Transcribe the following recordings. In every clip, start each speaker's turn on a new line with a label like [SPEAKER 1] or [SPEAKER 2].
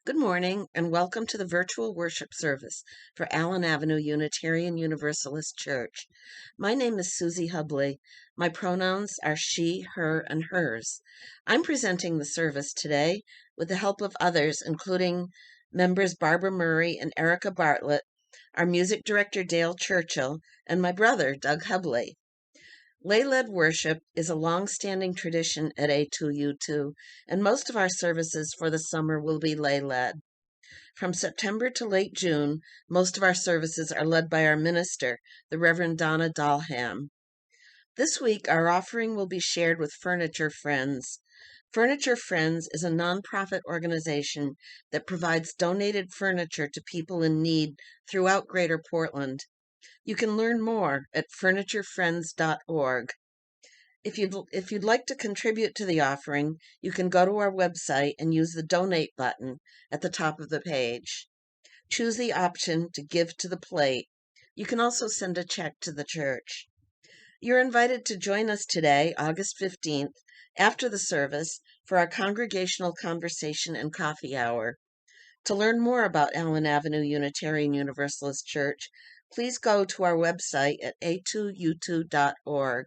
[SPEAKER 1] Good morning and welcome to the virtual worship service for Allen Avenue Unitarian Universalist Church. My name is Susie Hubley. My pronouns are she, her, and hers. I'm presenting the service today with the help of others, including members Barbara Murray and Erica Bartlett, our music director Dale Churchill, and my brother Doug Hubley. Lay-led worship is a long-standing tradition at A2U2, and most of our services for the summer will be lay-led. From September to late June, most of our services are led by our minister, the Reverend Donna Dahlham. This week, our offering will be shared with Furniture Friends. Furniture Friends is a nonprofit organization that provides donated furniture to people in need throughout Greater Portland. You can learn more at FurnitureFriends.org. If you'd like to contribute to the offering, you can go to our website and use the donate button at the top of the page. Choose the option to give to the plate. You can also send a check to the church. You're invited to join us today, August 15th, after the service for our congregational conversation and coffee hour. To learn more about Allen Avenue Unitarian Universalist Church, please go to our website at A2U2.org.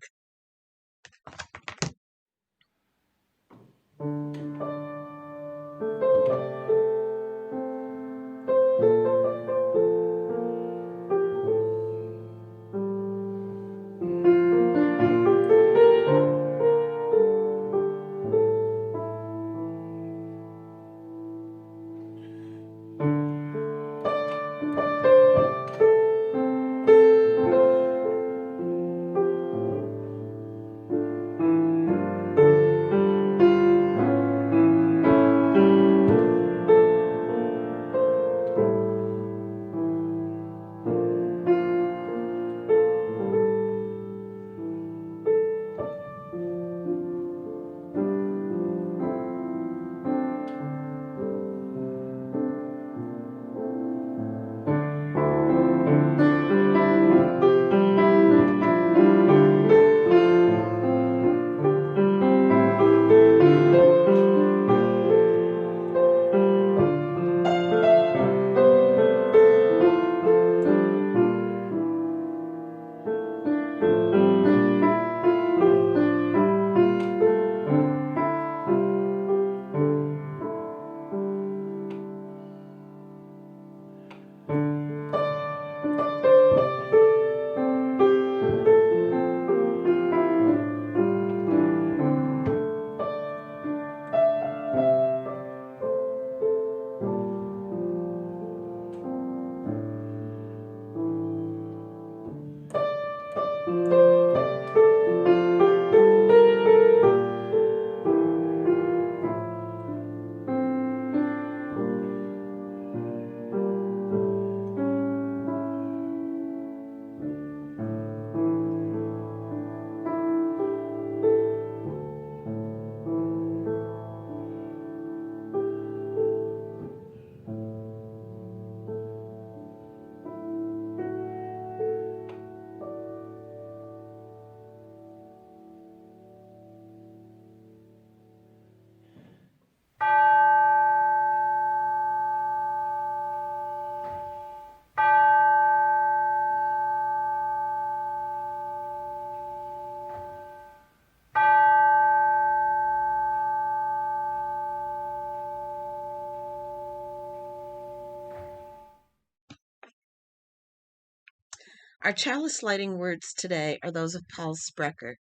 [SPEAKER 1] Our chalice lighting words today are those of Paul Sprecher.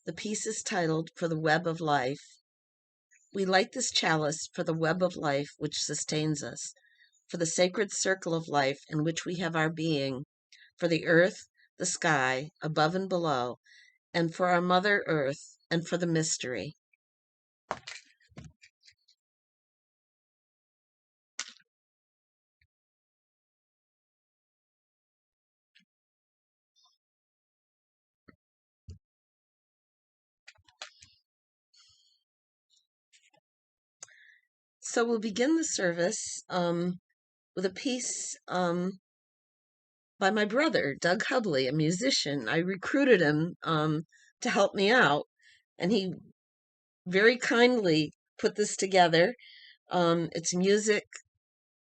[SPEAKER 1] The piece is titled For the Web of Life. We light this chalice for the web of life which sustains us, for the sacred circle of life in which we have our being, for the earth, the sky, above and below, and for our Mother Earth, and for the mystery. So we'll begin the service with a piece by my brother, Doug Hubley, a musician. I recruited him to help me out, and he very kindly put this together. It's music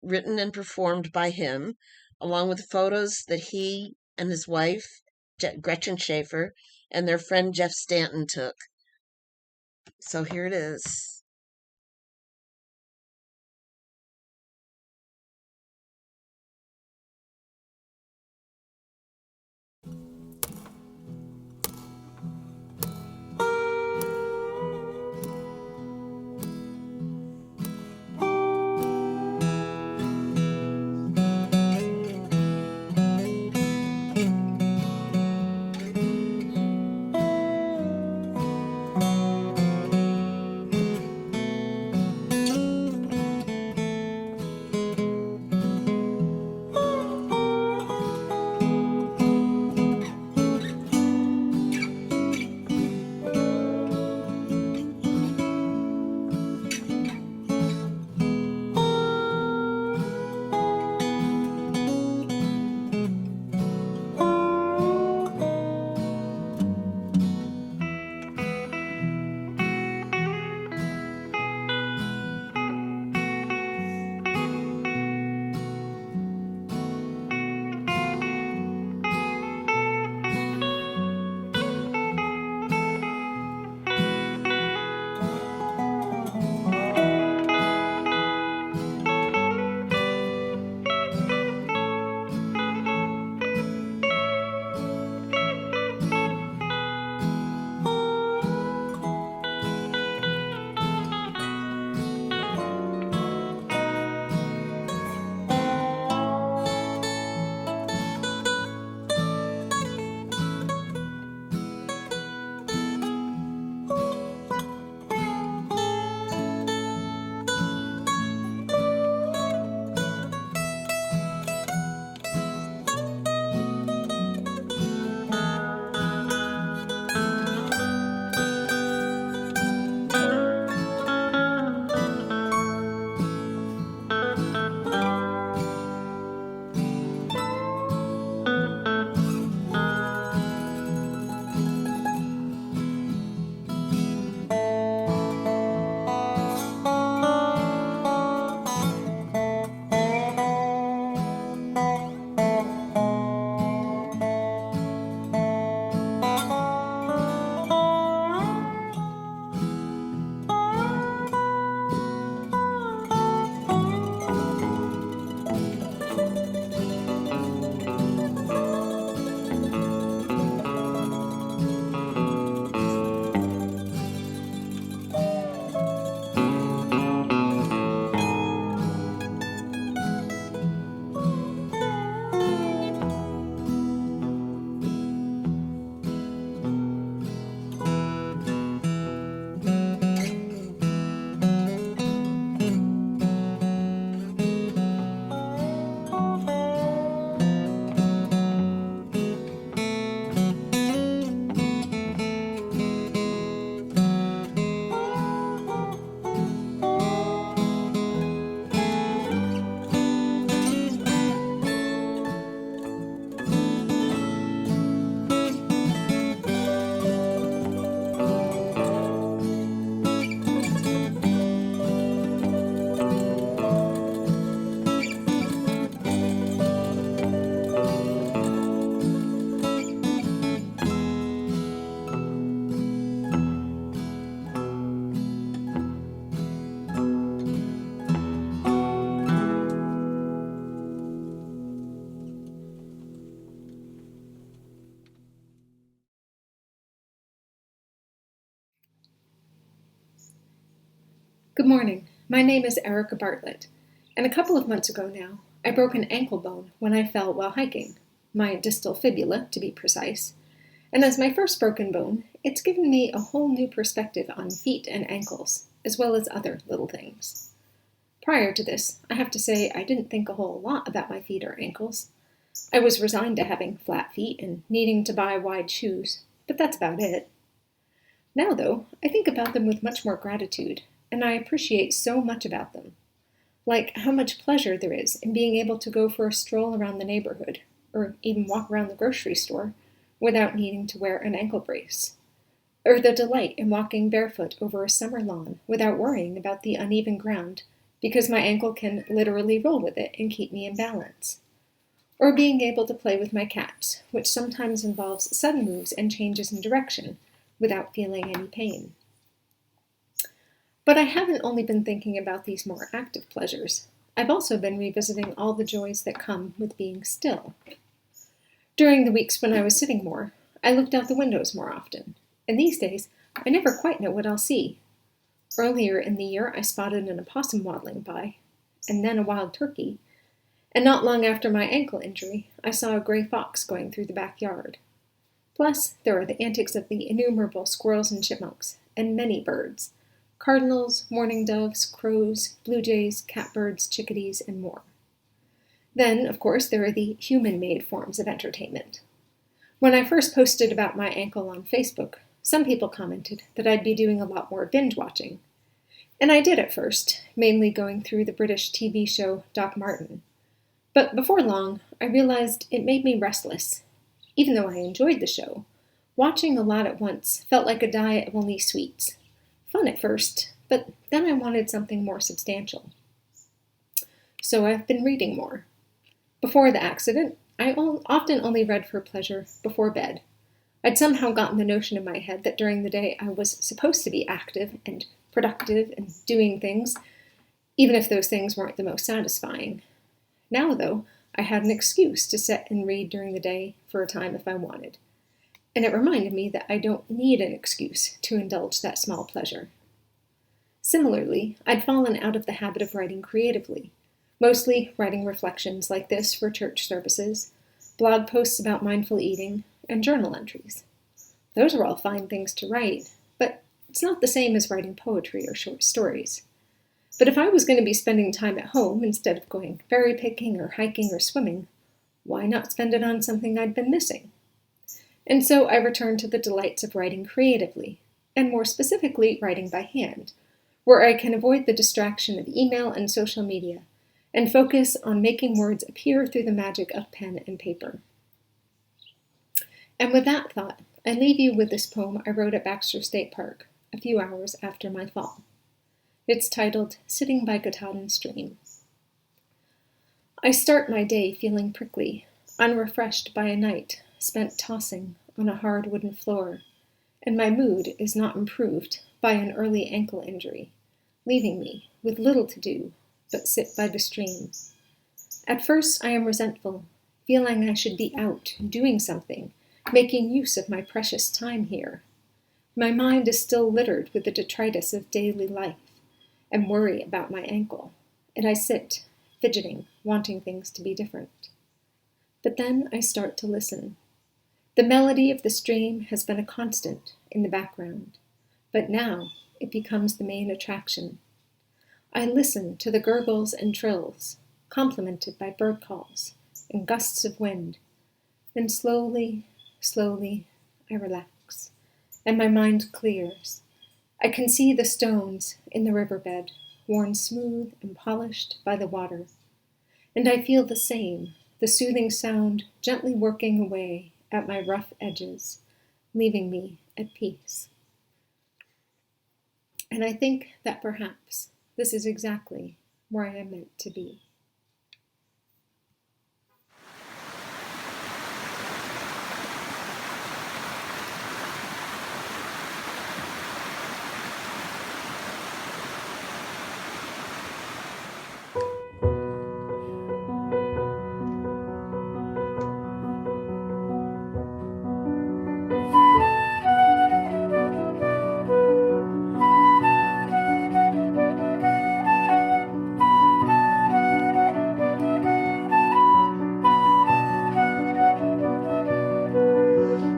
[SPEAKER 1] written and performed by him, along with photos that he and his wife, Gretchen Schaefer, and their friend Jeff Stanton took. So here it is.
[SPEAKER 2] Good morning. My name is Erica Bartlett, and a couple of months ago now, I broke an ankle bone when I fell while hiking, my distal fibula to be precise, and as my first broken bone, it's given me a whole new perspective on feet and ankles, as well as other little things. Prior to this, I have to say I didn't think a whole lot about my feet or ankles. I was resigned to having flat feet and needing to buy wide shoes, but that's about it. Now, though, I think about them with much more gratitude, and I appreciate so much about them. Like how much pleasure there is in being able to go for a stroll around the neighborhood, or even walk around the grocery store, without needing to wear an ankle brace. Or the delight in walking barefoot over a summer lawn without worrying about the uneven ground because my ankle can literally roll with it and keep me in balance. Or being able to play with my cats, which sometimes involves sudden moves and changes in direction without feeling any pain. But I haven't only been thinking about these more active pleasures. I've also been revisiting all the joys that come with being still. During the weeks when I was sitting more, I looked out the windows more often, and these days I never quite know what I'll see. Earlier in the year, I spotted an opossum waddling by, and then a wild turkey, and not long after my ankle injury, I saw a gray fox going through the backyard. Plus, there are the antics of the innumerable squirrels and chipmunks, and many birds: cardinals, mourning doves, crows, blue jays, catbirds, chickadees, and more. Then, of course, there are the human-made forms of entertainment. When I first posted about my ankle on Facebook, some people commented that I'd be doing a lot more binge watching. And I did at first, mainly going through the British TV show Doc Martin. But before long, I realized it made me restless. Even though I enjoyed the show, watching a lot at once felt like a diet of only sweets. Fun at first, but then I wanted something more substantial. So I've been reading more. Before the accident, I often only read for pleasure before bed. I'd somehow gotten the notion in my head that during the day I was supposed to be active and productive and doing things, even if those things weren't the most satisfying. Now, though, I had an excuse to sit and read during the day for a time if I wanted. And it reminded me that I don't need an excuse to indulge that small pleasure. Similarly, I'd fallen out of the habit of writing creatively, mostly writing reflections like this for church services, blog posts about mindful eating, and journal entries. Those are all fine things to write, but it's not the same as writing poetry or short stories. But if I was going to be spending time at home instead of going berry picking or hiking or swimming, why not spend it on something I'd been missing? And so I returned to the delights of writing creatively, and more specifically writing by hand, where I can avoid the distraction of email and social media, and focus on making words appear through the magic of pen and paper. And with that thought, I leave you with this poem I wrote at Baxter State Park a few hours after my fall. It's titled Sitting by Katahdin Stream. I start my day feeling prickly, unrefreshed by a night spent tossing on a hard wooden floor, and my mood is not improved by an early ankle injury, leaving me with little to do but sit by the stream. At first I am resentful, feeling I should be out, doing something, making use of my precious time here. My mind is still littered with the detritus of daily life and worry about my ankle, and I sit, fidgeting, wanting things to be different. But then I start to listen. The melody of the stream has been a constant in the background, but now it becomes the main attraction. I listen to the gurgles and trills, complemented by bird calls and gusts of wind, and slowly, slowly, I relax, and my mind clears. I can see the stones in the riverbed, worn smooth and polished by the water, and I feel the same, the soothing sound gently working away at my rough edges, leaving me at peace. And I think that perhaps this is exactly where I am meant to be.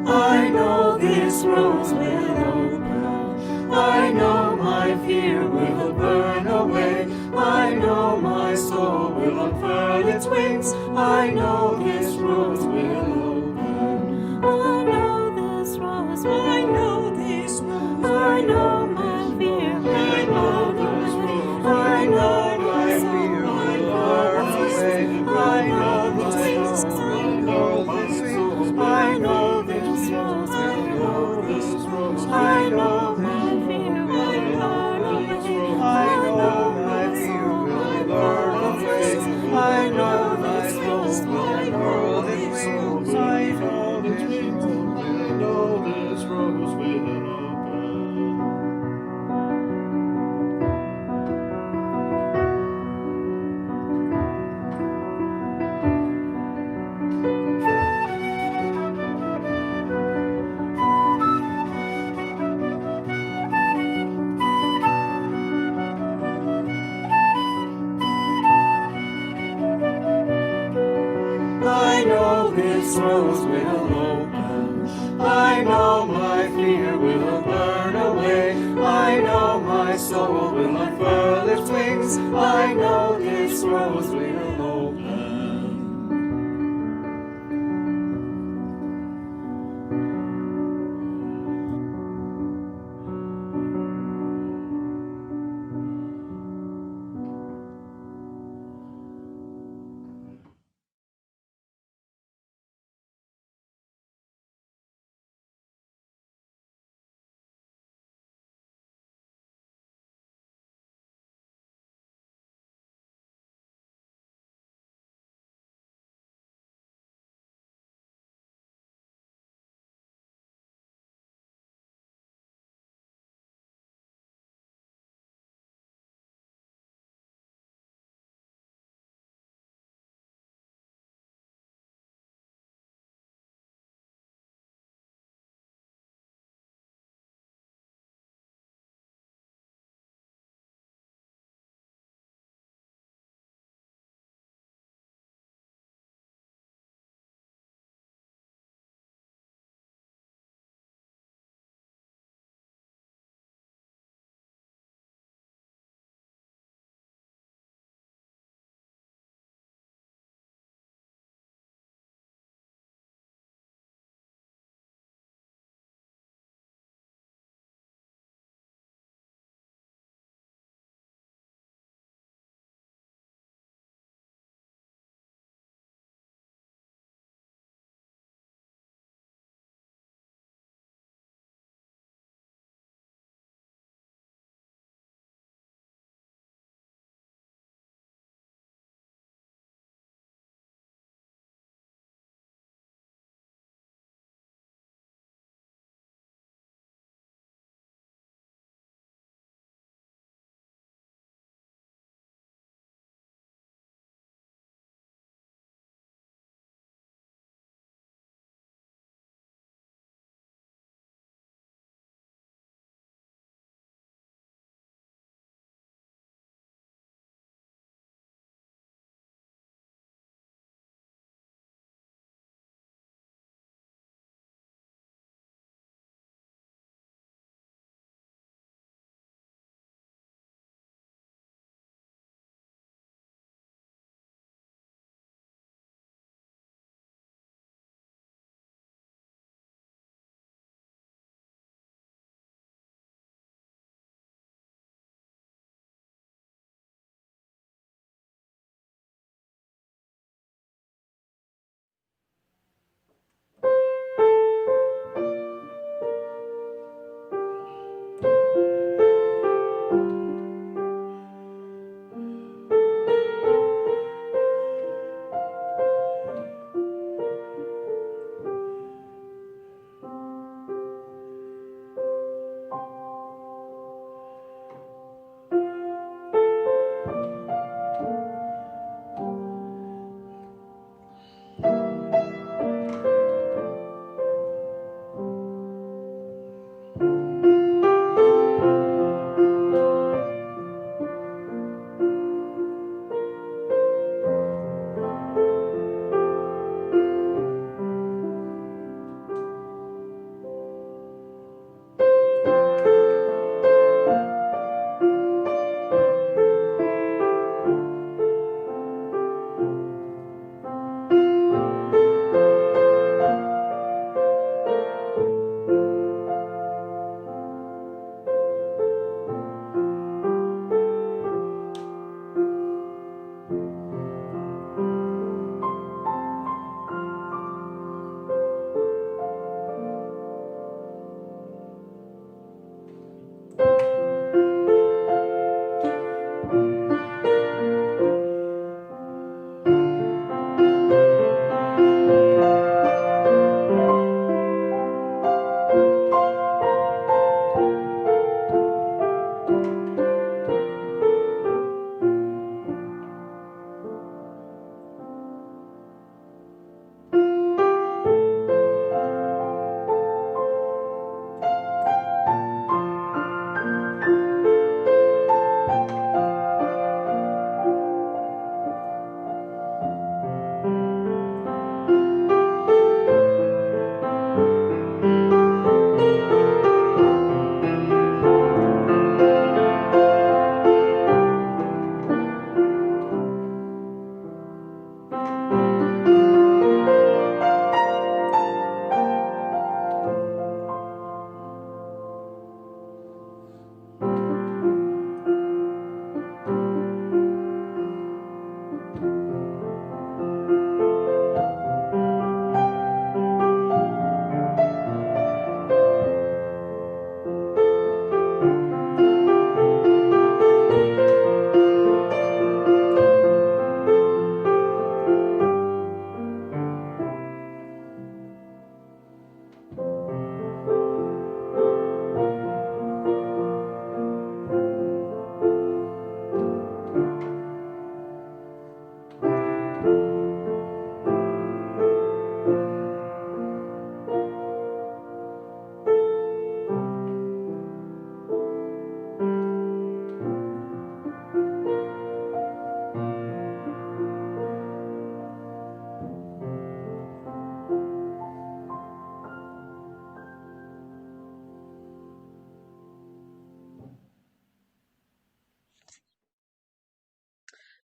[SPEAKER 3] I know this rose will open. I know my fear will burn away. I know my soul will unfurl its wings. I know this rose will open. I know this rose will. I know this rose. I know my fear will burn away. I know my soul will unfurl its wings. I know this rose will know my soul. I know this rose. I know this rose. I know my fear will burn away. I know my fear will this rose will open. I know my fear will burn away. I know my soul will unfurl its wings. I know this rose will open.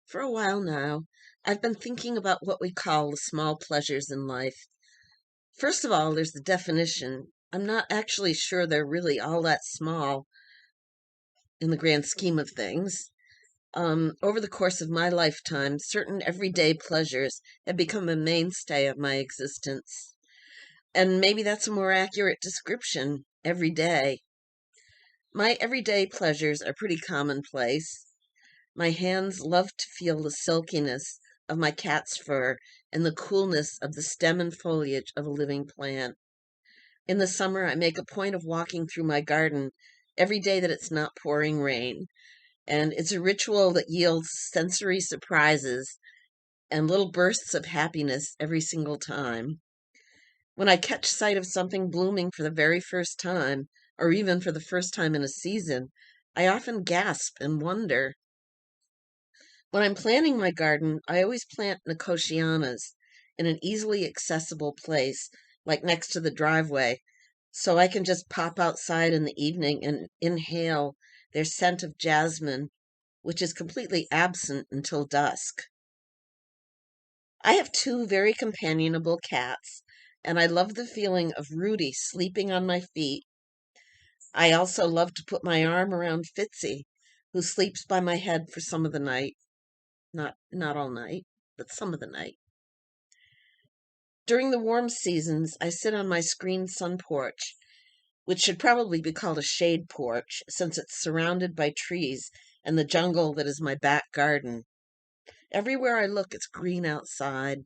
[SPEAKER 1] For a while now, I've been thinking about what we call the small pleasures in life. First of all, there's the definition. I'm not actually sure they're really all that small in the grand scheme of things. Over the course of my lifetime, certain everyday pleasures have become a mainstay of my existence. And maybe that's a more accurate description, every day. My everyday pleasures are pretty commonplace. My hands love to feel the silkiness of my cat's fur and the coolness of the stem and foliage of a living plant. In the summer, I make a point of walking through my garden every day that it's not pouring rain. And it's a ritual that yields sensory surprises and little bursts of happiness every single time. When I catch sight of something blooming for the very first time, or even for the first time in a season, I often gasp and wonder. When I'm planting my garden, I always plant nicotianas in an easily accessible place, like next to the driveway, so I can just pop outside in the evening and inhale their scent of jasmine, which is completely absent until dusk. I have two very companionable cats, and I love the feeling of Rudy sleeping on my feet. I also love to put my arm around Fitzy, who sleeps by my head for some of the night. Not all night, but some of the night. During the warm seasons, I sit on my screened sun porch, which should probably be called a shade porch, since it's surrounded by trees and the jungle that is my back garden. Everywhere I look, it's green outside.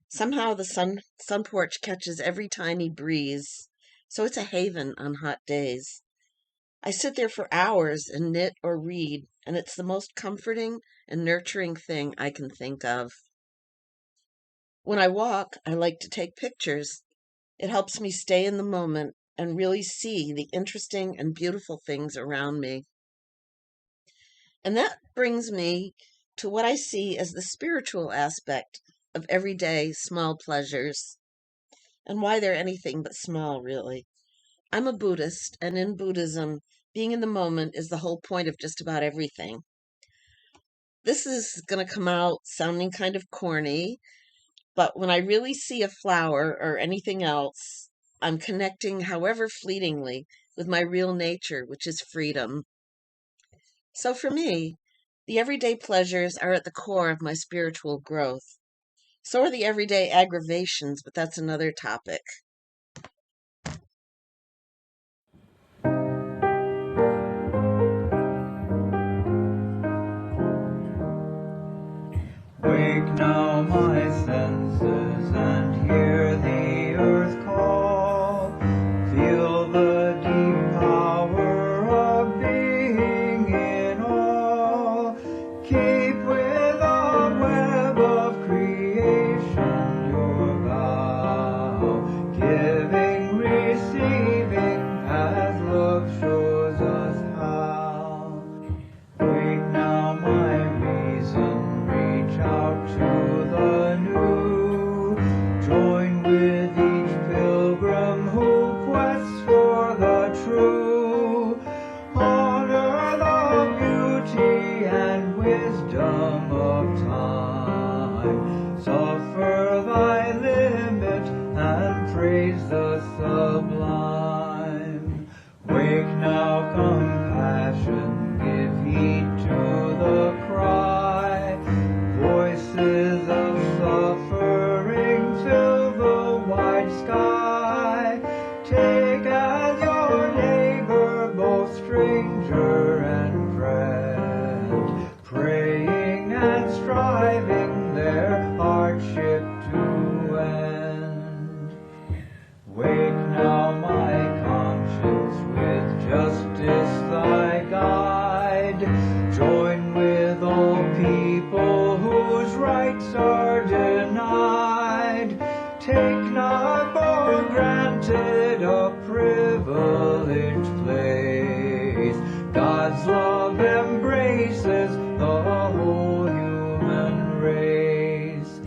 [SPEAKER 1] Somehow the sun porch catches every tiny breeze, so it's a haven on hot days. I sit there for hours and knit or read, and it's the most comforting and nurturing thing I can think of. When I walk, I like to take pictures. It helps me stay in the moment and really see the interesting and beautiful things around me. And that brings me to what I see as the spiritual aspect of everyday small pleasures, and why they're anything but small, really. I'm a Buddhist, and in Buddhism, being in the moment is the whole point of just about everything. This is going to come out sounding kind of corny, but when I really see a flower or anything else, I'm connecting, however fleetingly, with my real nature, which is freedom. So for me, the everyday pleasures are at the core of my spiritual growth. So are the everyday aggravations, but that's another topic.
[SPEAKER 3] Wake now my senses and hear the earth call. Feel the deep power of being in all. Keep with a web of creation your vow. Giving, receiving as love shows us how. Wake now my reason, reach out to the new. Join with each pilgrim who quests for the true. Honor the beauty and wisdom of time. Suffer thy limit and praise the sublime. Wake now compassion, give heed to the cry. Voices of suffering fill the wide sky. Take as your neighbor both stranger and friend, praying and striving their hardship to end. Wake now my conscience, with justice thy guide. Join with all people whose rights are denied. Take not for granted a privileged place. God's love embraces the whole human race.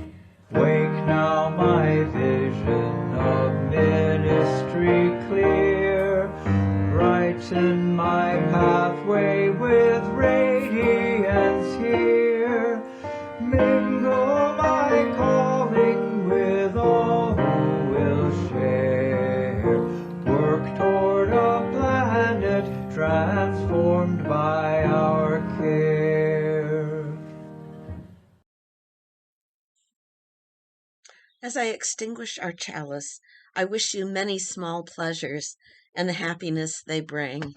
[SPEAKER 3] Wake now my vision of ministry clear. Brighten my pathway with radiance here. transformed by our care.
[SPEAKER 1] As I extinguish our chalice, I wish you many small pleasures and the happiness they bring.